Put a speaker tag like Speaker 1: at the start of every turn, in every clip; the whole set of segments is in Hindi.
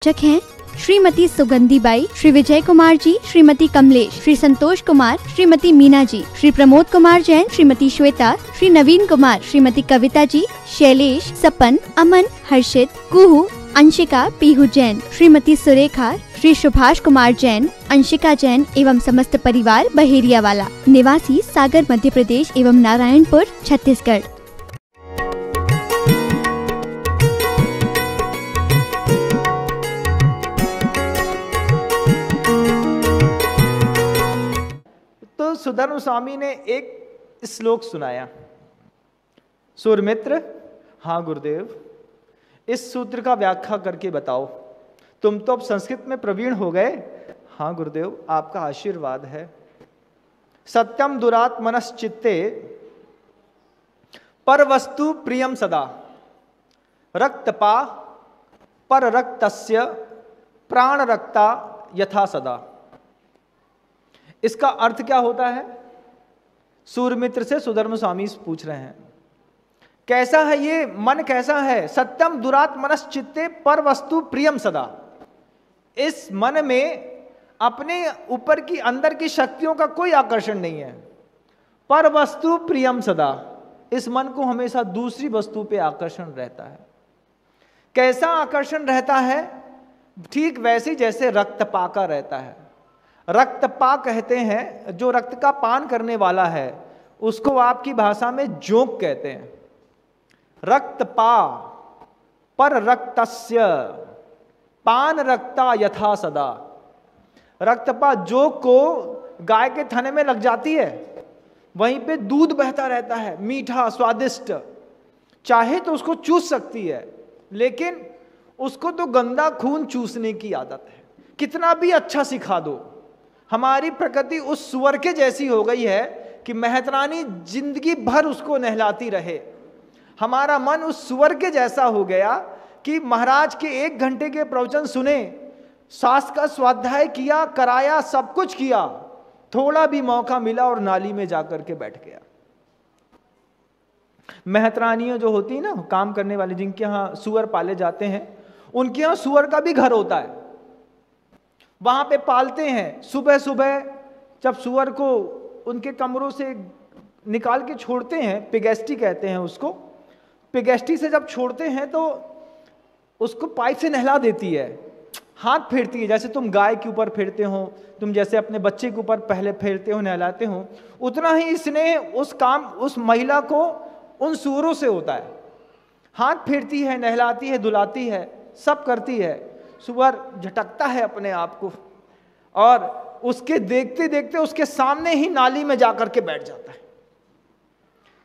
Speaker 1: आलोचक हैं श्रीमती सुगंधी बाई, श्री विजय कुमार जी, श्रीमती कमलेश, श्री संतोष कुमार, श्रीमती मीना जी, श्री प्रमोद कुमार जैन, श्रीमती श्वेता, श्री नवीन कुमार, श्रीमती कविता जी, शैलेश, सपन, अमन, हर्षित, कुहू, अंशिका, पीहू जैन, श्रीमती सुरेखा, श्री सुभाष कुमार जैन, अंशिका जैन एवं समस्त परिवार बहेरिया वाला, निवासी सागर मध्य प्रदेश एवं नारायणपुर छत्तीसगढ़।
Speaker 2: तो सुधर्म स्वामी ने एक श्लोक सुनाया। सूरमित्र, हाँ गुरुदेव, इस सूत्र का व्याख्या करके बताओ। तुम तो अब संस्कृत में प्रवीण हो गए। हाँ गुरुदेव, आपका आशीर्वाद है। सत्यम दुरात्मनश्चित्ते पर वस्तु प्रियम सदा रक्तपा पर रक्तस्य प्राण रक्ता यथा सदा। इसका अर्थ क्या होता है? सूरमित्र से सुधर्म स्वामी पूछ रहे हैं, कैसा है ये मन, कैसा है? सत्यम दुरात्मनश्चित्ते पर वस्तु प्रियम सदा। इस मन में अपने ऊपर की अंदर की शक्तियों का कोई आकर्षण नहीं है। पर वस्तु प्रियम सदा, इस मन को हमेशा दूसरी वस्तु पे आकर्षण रहता है। कैसा आकर्षण रहता है? ठीक वैसे जैसे रक्तपा का रहता है। रक्तपा कहते हैं, जो रक्त का पान करने वाला है उसको आपकी भाषा में जोंक कहते हैं। रक्तपा पर रक्तस्य पान रक्ता यथा सदा। रक्तपा जोंक को गाय के थने में लग जाती है, वहीं पे दूध बहता रहता है, मीठा स्वादिष्ट। चाहे तो उसको चूस सकती है, लेकिन उसको तो गंदा खून चूसने की आदत है। कितना भी अच्छा सिखा दो, हमारी प्रकृति उस सुअर के जैसी हो गई है कि मेहतरानी जिंदगी भर उसको नहलाती रहे। हमारा मन उस सुअर के जैसा हो गया कि महाराज के 1 घंटे के प्रवचन सुने, शास्त्र का स्वाध्याय किया, कराया, सब कुछ किया, थोड़ा भी मौका मिला और नाली में जाकर के बैठ गया। मेहतरानियां जो होती है ना, काम करने वाली, जिनके यहाँ सुअर पाले जाते हैं, उनके यहाँ सुअर का भी घर होता है, वहां पे पालते हैं। सुबह सुबह जब सुअर को उनके कमरों से निकाल के छोड़ते हैं, पिगेस्टी कहते हैं उसको, पिगेस्टी से जब छोड़ते हैं तो उसको पाइप से नहला देती है, हाथ फेरती है, जैसे तुम गाय के ऊपर फेरते हो, तुम जैसे अपने बच्चे के ऊपर पहले फेरते हो, नहलाते हो, उतना ही इसने उस काम उस महिला को उन सूअरों से होता है। हाथ फेरती है, नहलाती है, धुलाती है, सब करती है। सुअर झटकता है अपने आप को और उसके देखते देखते उसके सामने ही नाली में जाकर के बैठ जाता है।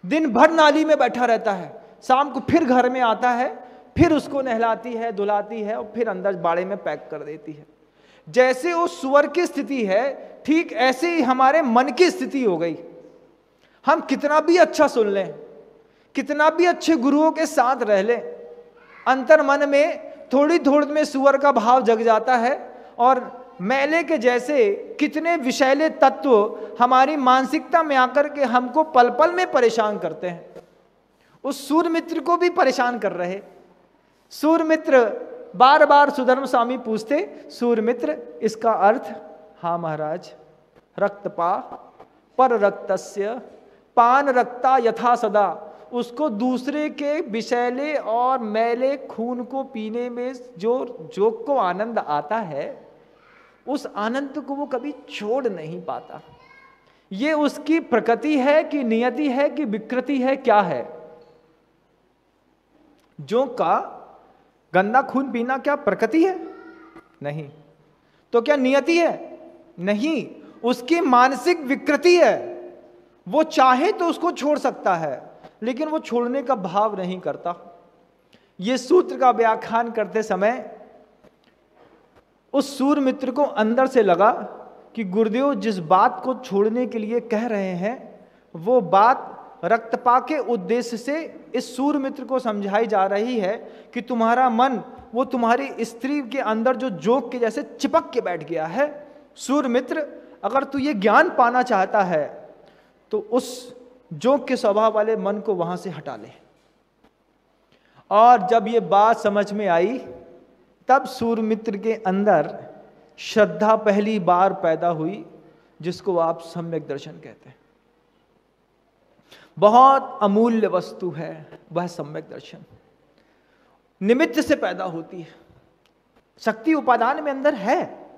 Speaker 2: दिन भर नाली में बैठा रहता है, शाम को फिर घर में आता है, फिर उसको नहलाती है, धुलाती है और फिर अंदर बाड़े में पैक कर देती है। जैसे उस सुअर की स्थिति है, ठीक ऐसे ही हमारे मन की स्थिति हो गई। हम कितना भी अच्छा सुन लें, कितना भी अच्छे गुरुओं के साथ रह लें, अंतर मन में थोड़ी थोड़ी में सुअर का भाव जग जाता है और मैले के जैसे कितने विषैले तत्व हमारी मानसिकता में आकर के हमको पल पल में परेशान करते हैं। उस सूरमित्र को भी परेशान कर रहे। सूरमित्र बार बार सुधर्म स्वामी पूछते, सूरमित्र इसका अर्थ? हाँ महाराज, रक्तपा पर रक्तस्य पान रक्ता यथा सदा। उसको दूसरे के विषैले और मैले खून को पीने में जो को आनंद आता है, उस आनंद को वो कभी छोड़ नहीं पाता। ये उसकी प्रकृति है कि नियति है कि विकृति है, क्या है? जोंक का गंदा खून पीना क्या प्रकृति है? नहीं। तो क्या नियति है? नहीं, उसकी मानसिक विकृति है। वो चाहे तो उसको छोड़ सकता है, लेकिन वो छोड़ने का भाव नहीं करता। ये सूत्र का व्याख्यान करते समय उस सूरमित्र को अंदर से लगा कि गुरुदेव जिस बात को छोड़ने के लिए कह रहे हैं, वो बात रक्तपा के उद्देश्य से इस सूरमित्र को समझाई जा रही है कि तुम्हारा मन वो तुम्हारी स्त्री के अंदर जो जोंक के जैसे चिपक के बैठ गया है। सूरमित्र, अगर तू ये ज्ञान पाना चाहता है तो उस जोंक के स्वभाव वाले मन को वहां से हटा ले। और जब ये बात समझ में आई तब सूर्यमित्र के अंदर श्रद्धा पहली बार पैदा हुई, जिसको आप सम्यक दर्शन कहते हैं। बहुत अमूल्य वस्तु है वह सम्यक दर्शन। निमित्त से पैदा होती है, शक्ति उपादान में अंदर है,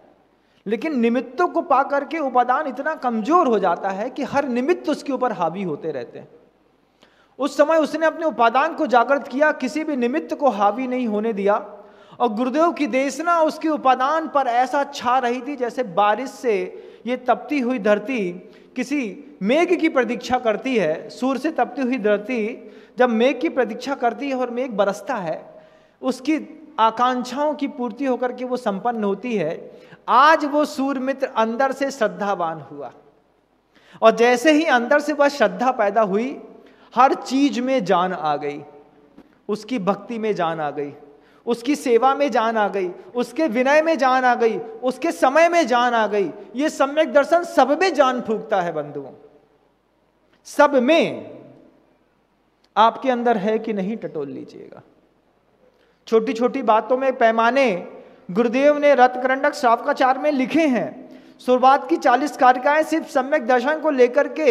Speaker 2: लेकिन निमित्तों को पा करके उपादान इतना कमजोर हो जाता है कि हर निमित्त उसके ऊपर हावी होते रहते हैं। उस समय उसने अपने उपादान को जागृत किया, किसी भी निमित्त को हावी नहीं होने दिया, और गुरुदेव की देशना उसके उपादान पर ऐसा छा रही थी जैसे बारिश से ये तपती हुई धरती किसी मेघ की प्रतीक्षा करती है। सूर्य से तपती हुई धरती जब मेघ की प्रतीक्षा करती है और मेघ बरसता है, उसकी आकांक्षाओं की पूर्ति होकर के वो संपन्न होती है। आज वो सूर्यमित्र अंदर से श्रद्धावान हुआ, और जैसे ही अंदर से वह श्रद्धा पैदा हुई, हर चीज में जान आ गई। उसकी भक्ति में जान आ गई, उसकी सेवा में जान आ गई, उसके विनय में जान आ गई, उसके समय में जान आ गई। ये सम्यक दर्शन सब में जान फूंकता है बंधुओं, सब में। आपके अंदर है कि नहीं, टटोल लीजिएगा। छोटी छोटी बातों में पैमाने गुरुदेव ने रत्नकरंडक श्रावकाचार में लिखे हैं। शुरुआत की 40 कारिकाएं सिर्फ सम्यक दर्शन को लेकर के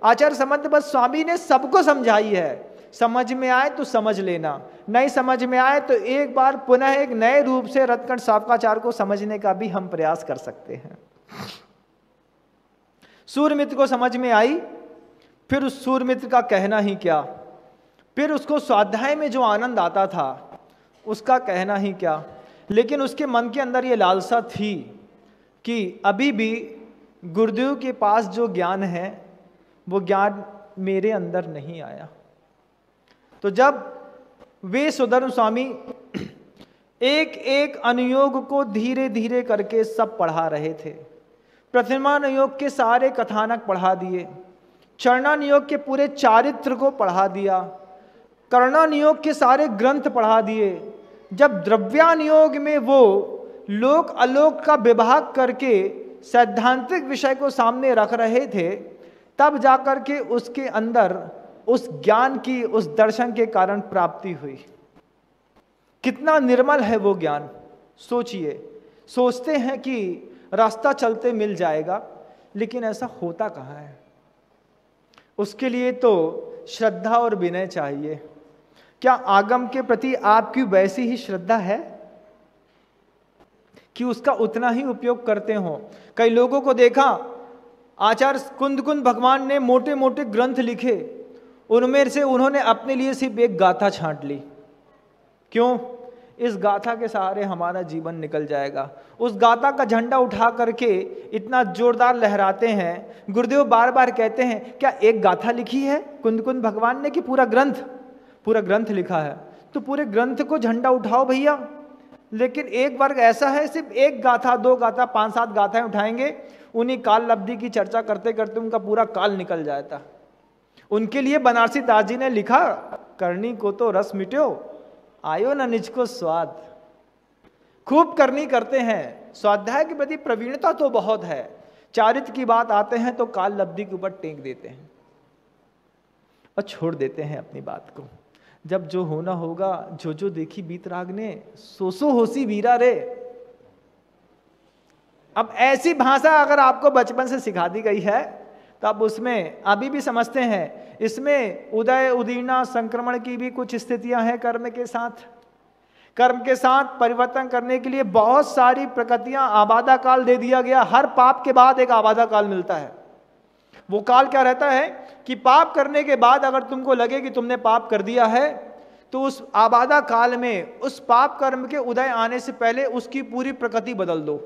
Speaker 2: आचार्य समंत स्वामी ने सबको समझाई है। समझ में आए तो समझ लेना, नहीं समझ में आए तो एक बार पुनः एक नए रूप से रत्नकरंडक श्रावकाचार को समझने का भी हम प्रयास कर सकते हैं। सूर्यमित्र को समझ में आई, फिर उस सूर्यमित्र का कहना ही क्या, फिर उसको स्वाध्याय में जो आनंद आता था उसका कहना ही क्या। लेकिन उसके मन के अंदर ये लालसा थी कि अभी भी गुरुदेव के पास जो ज्ञान है वो ज्ञान मेरे अंदर नहीं आया। तो जब वे सुधर्म स्वामी एक एक अनुयोग को धीरे धीरे करके सब पढ़ा रहे थे, प्रतिमानुयोग के सारे कथानक पढ़ा दिए, चरणानुयोग के पूरे चारित्र को पढ़ा दिया, कर्णानुयोग के सारे ग्रंथ पढ़ा दिए, जब द्रव्यानुयोग में वो लोक अलोक का विभाग करके सैद्धांतिक विषय को सामने रख रहे थे, तब जाकर के उसके अंदर उस ज्ञान की, उस दर्शन के कारण प्राप्ति हुई। कितना निर्मल है वो ज्ञान, सोचिए। सोचते हैं कि रास्ता चलते मिल जाएगा, लेकिन ऐसा होता कहाँ है। उसके लिए तो श्रद्धा और विनय चाहिए। क्या आगम के प्रति आपकी वैसी ही श्रद्धा है कि उसका उतना ही उपयोग करते हो? कई लोगों को देखा, आचार्य कुंद भगवान ने मोटे मोटे ग्रंथ लिखे, उनमें से उन्होंने अपने लिए सिर्फ एक गाथा छांट ली। क्यों? इस गाथा के सहारे हमारा जीवन निकल जाएगा। उस गाथा का झंडा उठा करके इतना जोरदार लहराते हैं। गुरुदेव बार बार कहते हैं, क्या एक गाथा लिखी है कुंद भगवान ने कि पूरा ग्रंथ लिखा है? तो पूरे ग्रंथ को झंडा उठाओ भैया। लेकिन एक वर्ग ऐसा है, सिर्फ एक गाथा, 2 गाथा, 5-7 गाथाएं उठाएंगे, उन्हीं काल लब्धि की चर्चा करते करते उनका पूरा काल निकल जाता। उनके लिए बनारसी दास जी ने लिखा, करनी को तो रस मिट्यो, आयो न निज को स्वाद। खूब करनी करते हैं, स्वाध्याय के प्रति प्रवीणता तो बहुत है, चारित्र की बात आते हैं तो काल लब्धि के ऊपर टेक देते हैं और छोड़ देते हैं अपनी बात को। जब जो होना होगा, जो देखी बीत राग ने, सो होसी वीरा रे। अब ऐसी भाषा अगर आपको बचपन से सिखा दी गई है तो अब उसमें अभी भी समझते हैं। इसमें उदय उदीर्णा संक्रमण की भी कुछ स्थितियां हैं। कर्म के साथ परिवर्तन करने के लिए बहुत सारी प्रकृतियां, आबादा काल दे दिया गया। हर पाप के बाद एक आबादा काल मिलता है। वो काल क्या रहता है कि पाप करने के बाद अगर तुमको लगे कि तुमने पाप कर दिया है, तो उस आबादा काल में उस पाप कर्म के उदय आने से पहले उसकी पूरी प्रकृति बदल दो,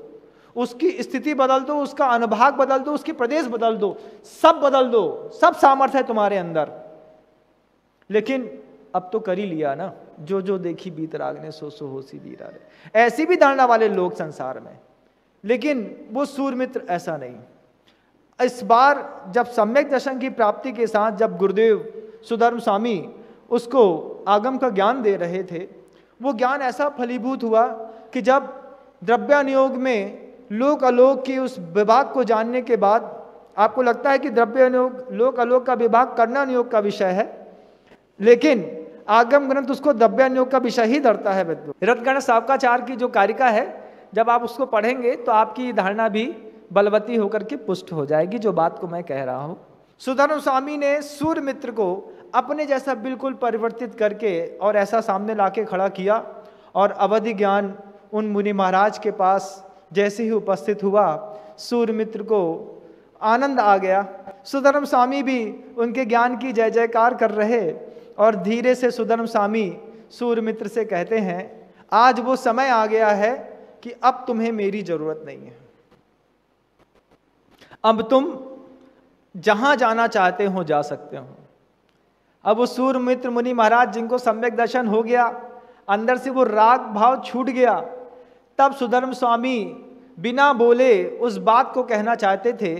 Speaker 2: उसकी स्थिति बदल दो, उसका अनुभाग बदल दो, उसकी प्रदेश बदल दो, सब बदल दो। सब सामर्थ्य है तुम्हारे अंदर। लेकिन अब तो कर ही लिया ना, जो देखी बीत राग ने, सो होसी वीरा रे। ऐसी भी धारणा वाले लोग संसार में, लेकिन वो सूर्यमित्र ऐसा नहीं। इस बार जब सम्यक दर्शन की प्राप्ति के साथ जब गुरुदेव सुधर्म स्वामी उसको आगम का ज्ञान दे रहे थे, वो ज्ञान ऐसा फलीभूत हुआ कि जब द्रव्यानुयोग में लोक अलोक की उस विभाग को जानने के बाद आपको लगता है कि द्रव्यानुयोग लोक अलोक का विभाग कर्णानुयोग का विषय है, लेकिन आगम ग्रंथ उसको दव्यान्योग का विषय ही धरता है। रतगण सावकाचार की जो कारिका है, जब आप उसको पढ़ेंगे तो आपकी धारणा भी बलवती होकर के पुष्ट हो जाएगी, जो बात को मैं कह रहा हूं। सुधर्म स्वामी ने सूर्यमित्र को अपने जैसा बिल्कुल परिवर्तित करके और ऐसा सामने लाके खड़ा किया, और अवधि ज्ञान उन मुनि महाराज के पास जैसे ही उपस्थित हुआ, सूर्यमित्र को आनंद आ गया। सुधर्म स्वामी भी उनके ज्ञान की जय जयकार कर रहे, और धीरे से सुधर्म स्वामी सूर्यमित्र से कहते हैं, आज वो समय आ गया है कि अब तुम्हें मेरी जरूरत नहीं है, अब तुम जहां जाना चाहते हो जा सकते हो। अब वो सूर्यमित्र मुनि महाराज जिनको सम्यक दर्शन हो गया, अंदर से वो राग भाव छूट गया, तब सुधर्म स्वामी बिना बोले उस बात को कहना चाहते थे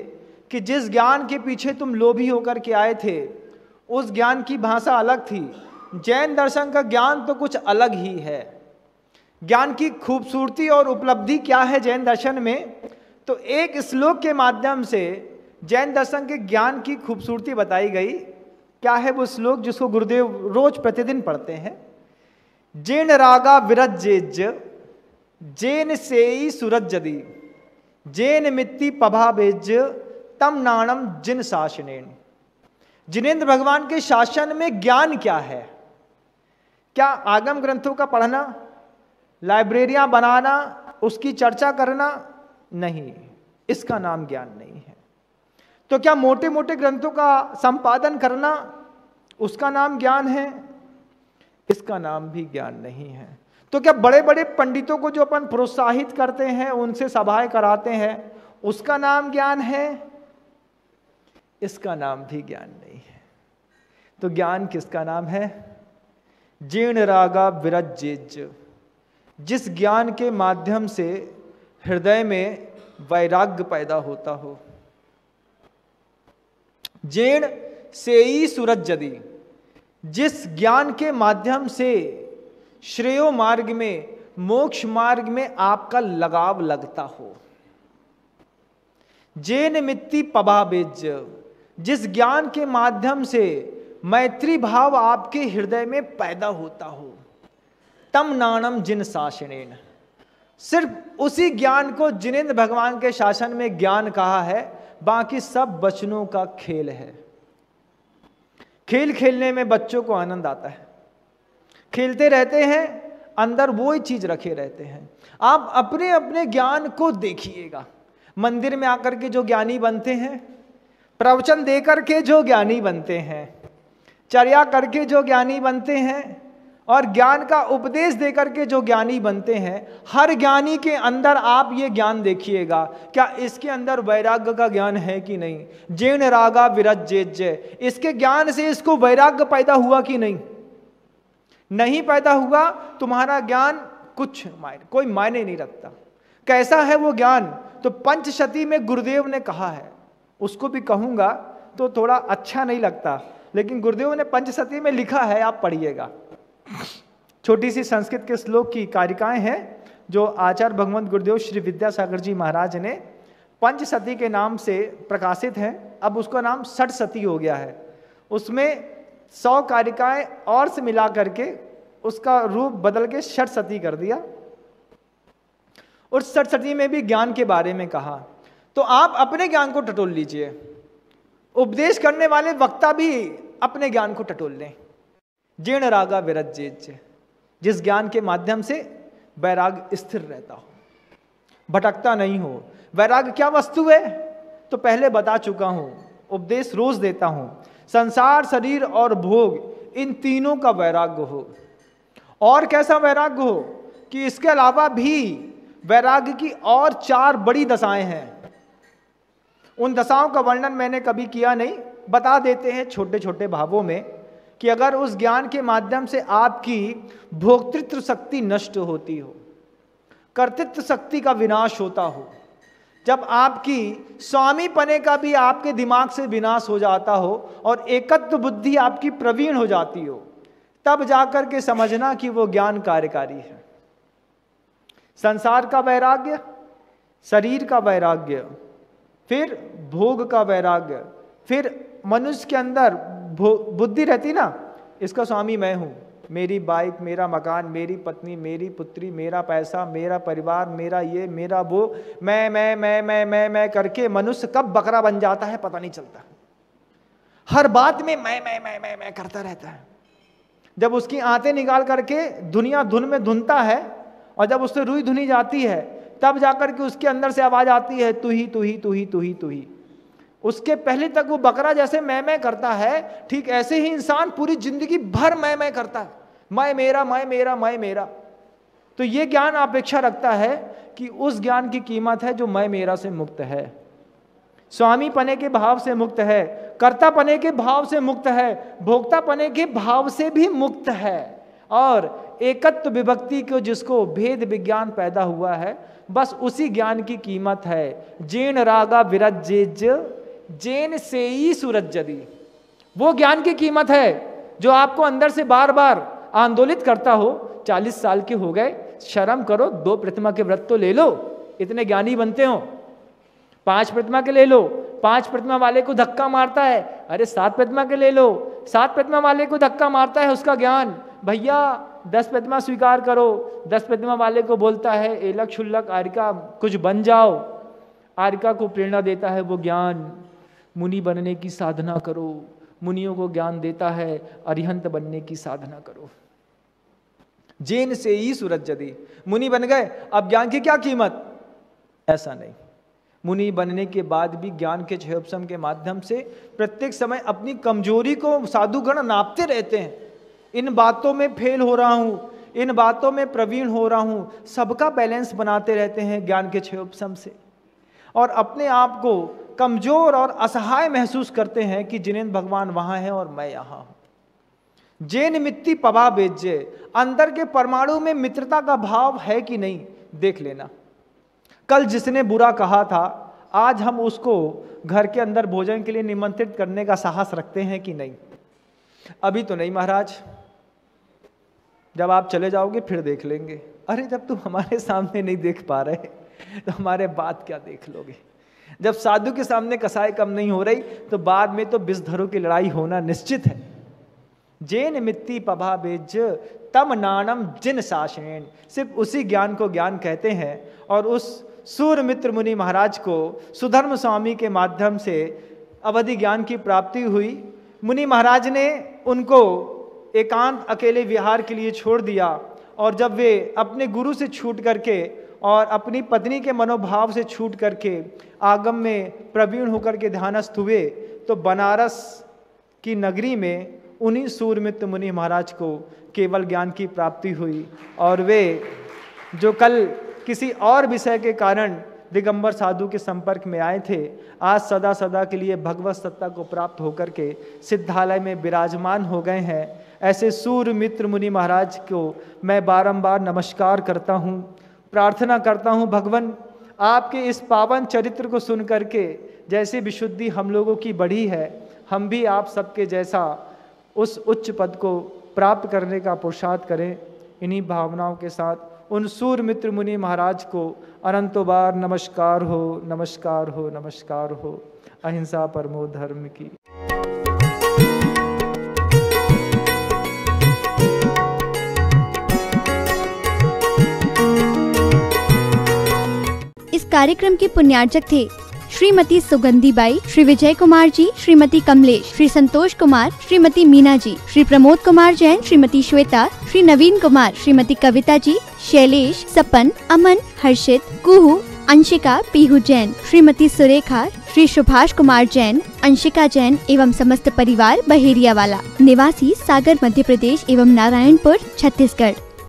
Speaker 2: कि जिस ज्ञान के पीछे तुम लोभी होकर के आए थे, उस ज्ञान की भाषा अलग थी। जैन दर्शन का ज्ञान तो कुछ अलग ही है। ज्ञान की खूबसूरती और उपलब्धि क्या है जैन दर्शन में, तो एक श्लोक के माध्यम से जैन दर्शन के ज्ञान की खूबसूरती बताई गई। क्या है वो श्लोक जिसको गुरुदेव रोज प्रतिदिन पढ़ते हैं? जैन रागा विरजेज जैन सेई सुरजदी जैन मित्ति पभाबेज तम नाणम जिन शासनेन। जिनेंद्र भगवान के शासन में ज्ञान क्या है? क्या आगम ग्रंथों का पढ़ना, लाइब्रेरियां बनाना, उसकी चर्चा करना? नहीं, इसका नाम ज्ञान नहीं है। तो क्या मोटे मोटे ग्रंथों का संपादन करना, उसका नाम ज्ञान है? इसका नाम भी ज्ञान नहीं है। तो क्या बड़े बड़े पंडितों को जो अपन प्रोत्साहित करते हैं, उनसे सभाएं कराते हैं, उसका नाम ज्ञान है? इसका नाम भी ज्ञान नहीं है। तो ज्ञान किसका नाम है? जीर्ण रागा विरजेज, जिस ज्ञान के माध्यम से हृदय में वैराग्य पैदा होता हो। जीर्ण सेई सुरजदी, जिस ज्ञान के माध्यम से श्रेयो मार्ग में, मोक्ष मार्ग में आपका लगाव लगता हो। जैन मित्ति पभाबेज, जिस ज्ञान के माध्यम से मैत्री भाव आपके हृदय में पैदा होता हो। तम नाणम जिन शासनेन, सिर्फ उसी ज्ञान को जिनेंद्र भगवान के शासन में ज्ञान कहा है, बाकी सब बचनों का खेल है। खेल खेलने में बच्चों को आनंद आता है, खेलते रहते हैं, अंदर वो ही चीज रखे रहते हैं। आप अपने अपने ज्ञान को देखिएगा। मंदिर में आकर के जो ज्ञानी बनते हैं, प्रवचन देकर के जो ज्ञानी बनते हैं, चर्या करके जो ज्ञानी बनते हैं, और ज्ञान का उपदेश देकर के जो ज्ञानी बनते हैं, हर ज्ञानी के अंदर आप ये ज्ञान देखिएगा, क्या इसके अंदर वैराग्य का ज्ञान है कि नहीं। जैन रागा विरजेज, इसके ज्ञान से इसको वैराग्य पैदा हुआ कि नहीं? नहीं पैदा हुआ, तुम्हारा ज्ञान कोई मायने नहीं रखता। कैसा है वो ज्ञान? तो पंचशती में गुरुदेव ने कहा है, उसको भी कहूंगा तो थोड़ा अच्छा नहीं लगता, लेकिन गुरुदेव ने पंचशती में लिखा है, आप पढ़िएगा। छोटी सी संस्कृत के श्लोक की कारिकाएं हैं जो आचार्य भगवंत गुरुदेव श्री विद्यासागर जी महाराज ने पंचशती के नाम से प्रकाशित है। अब उसका नाम षटशती हो गया है। उसमें 100 कारिकाएं और से मिला करके उसका रूप बदल के षटशती कर दिया। उस षटशती में भी ज्ञान के बारे में कहा। तो आप अपने ज्ञान को टटोल लीजिए, उपदेश करने वाले वक्ता भी अपने ज्ञान को टटोल लें। जीर्ण रागा विरजेज, जिस ज्ञान के माध्यम से वैराग्य स्थिर रहता हो, भटकता नहीं हो। वैराग्य क्या वस्तु है तो पहले बता चुका हूं, उपदेश रोज देता हूं। संसार, शरीर और भोग, इन तीनों का वैराग्य हो। और कैसा वैराग्य हो कि इसके अलावा भी वैराग्य की और 4 बड़ी दशाएं हैं। उन दशाओं का वर्णन मैंने कभी किया नहीं, बता देते हैं छोटे छोटे भावों में कि अगर उस ज्ञान के माध्यम से आपकी भोक्तृत्व शक्ति नष्ट होती हो, कर्तृत्व शक्ति का विनाश होता हो, जब आपकी स्वामी पने का भी आपके दिमाग से विनाश हो जाता हो और एकत्व बुद्धि आपकी प्रवीण हो जाती हो, तब जाकर के समझना कि वो ज्ञान कार्यकारी है। संसार का वैराग्य, शरीर का वैराग्य, फिर भोग का वैराग्य, फिर मनुष्य के अंदर बुद्धि रहती ना, इसका स्वामी मैं हूं, मेरी बाइक, मेरा मकान, मेरी पत्नी, मेरी पुत्री, मेरा पैसा, मेरा परिवार, मेरा ये, मेरा वो, मैं करके मनुष्य कब बकरा बन जाता है पता नहीं चलता। हर बात में मैं करता रहता है। जब उसकी आंतें निकाल करके दुनिया धुन में धुनता है और जब उससे रुई धुनी जाती है तब जाकर के उसके अंदर से आवाज आती है, तू ही तू ही तू ही तू ही तू ही। उसके पहले तक वो बकरा जैसे मैं करता है, ठीक ऐसे ही इंसान पूरी जिंदगी भर मैं करता है, मैं मेरा। तो ये ज्ञान अपेक्षा रखता है कि उस ज्ञान की कीमत है जो मैं मेरा से मुक्त है, स्वामी पने के भाव से मुक्त है, कर्ता पने के भाव से मुक्त है, भोक्ता पने के भाव से भी मुक्त है, और एकत्व विभक्ति को जिसको भेद विज्ञान पैदा हुआ है, बस उसी ज्ञान की कीमत है। जेन रागा विरजेज जेन से ही सूरज जदी, वो ज्ञान की कीमत है जो आपको अंदर से बार बार आंदोलित करता हो। 40 साल के हो गए, शर्म करो, 2 प्रतिमा के व्रत तो ले लो, इतने ज्ञानी बनते हो। 5 प्रतिमा के ले लो, 5 प्रतिमा वाले को धक्का मारता है, अरे 7 प्रतिमा के ले लो, 7 प्रतिमा वाले को धक्का मारता है उसका ज्ञान, भैया 10 प्रतिमा स्वीकार करो। 10 प्रतिमा वाले को बोलता है एलक क्षुल्लक आर्यका कुछ बन जाओ, आर्यका को प्रेरणा देता है वो ज्ञान, मुनि बनने की साधना करो, मुनियों को ज्ञान देता है अरिहंत बनने की साधना करो। जेन से ही सूरज जदी, मुनि बन गए, अब ज्ञान की क्या कीमत? ऐसा नहीं, मुनि बनने के बाद भी ज्ञान के क्षयोपशम के माध्यम से प्रत्येक समय अपनी कमजोरी को साधुगण नापते रहते हैं। इन बातों में फेल हो रहा हूं, इन बातों में प्रवीण हो रहा हूं, सबका बैलेंस बनाते रहते हैं ज्ञान के क्षयोपशम से, और अपने आप को कमजोर और असहाय महसूस करते हैं कि जिनेन्द्र भगवान वहां हैं और मैं यहां हूं। जेन मित्ती पवा बेज्य, अंदर के परमाणु में मित्रता का भाव है कि नहीं देख लेना। कल जिसने बुरा कहा था, आज हम उसको घर के अंदर भोजन के लिए निमंत्रित करने का साहस रखते हैं कि नहीं? अभी तो नहीं महाराज, जब आप चले जाओगे फिर देख लेंगे। अरे जब तुम हमारे सामने नहीं देख पा रहे तो हमारे बात क्या देख लोगे? जब साधु के सामने कसाई कम नहीं हो रही तो बाद में तो बिस्धरों की लड़ाई होना निश्चित है। जेन मित्ती पभा बेज तम नानम जिन साशेन, सिर्फ उसी ज्ञान को ज्ञान कहते हैं। और उस सूर्य मित्र मुनि महाराज को सुधर्म स्वामी के माध्यम से अवधि ज्ञान की प्राप्ति हुई। मुनि महाराज ने उनको एकांत अकेले विहार के लिए छोड़ दिया, और जब वे अपने गुरु से छूट करके और अपनी पत्नी के मनोभाव से छूट करके आगम में प्रवीण होकर के ध्यानस्थ हुए, तो बनारस की नगरी में उन्हीं सूर्यमित्र मुनि महाराज को केवल ज्ञान की प्राप्ति हुई। और वे जो कल किसी और विषय के कारण दिगंबर साधु के संपर्क में आए थे, आज सदा सदा के लिए भगवत सत्ता को प्राप्त होकर के सिद्धालय में विराजमान हो गए हैं। ऐसे सूर्य मित्र मुनि महाराज को मैं बारंबार नमस्कार करता हूँ, प्रार्थना करता हूँ भगवान आपके इस पावन चरित्र को सुन करके जैसे विशुद्धि हम लोगों की बढ़ी है, हम भी आप सबके जैसा उस उच्च पद को प्राप्त करने का पुरुषार्थ करें। इन्हीं भावनाओं के साथ उन सूर्य मित्र मुनि महाराज को अनंतो बार नमस्कार हो, नमस्कार हो, नमस्कार हो। अहिंसा परमो धर्म की।
Speaker 1: इस कार्यक्रम के पुण्यार्चक थे श्रीमती सुगंधी बाई, श्री विजय कुमार जी, श्रीमती कमलेश, श्री संतोष कुमार, श्रीमती मीना जी, श्री प्रमोद कुमार जैन, श्रीमती श्वेता, श्री नवीन कुमार, श्रीमती कविता जी, शैलेश, सपन, अमन, हर्षित, कुहू, अंशिका, पीहू जैन, श्रीमती सुरेखा, श्री सुभाष कुमार जैन, अंशिका जैन एवं समस्त परिवार बहेरिया वाला, निवासी सागर मध्य प्रदेश एवं नारायणपुर छत्तीसगढ़।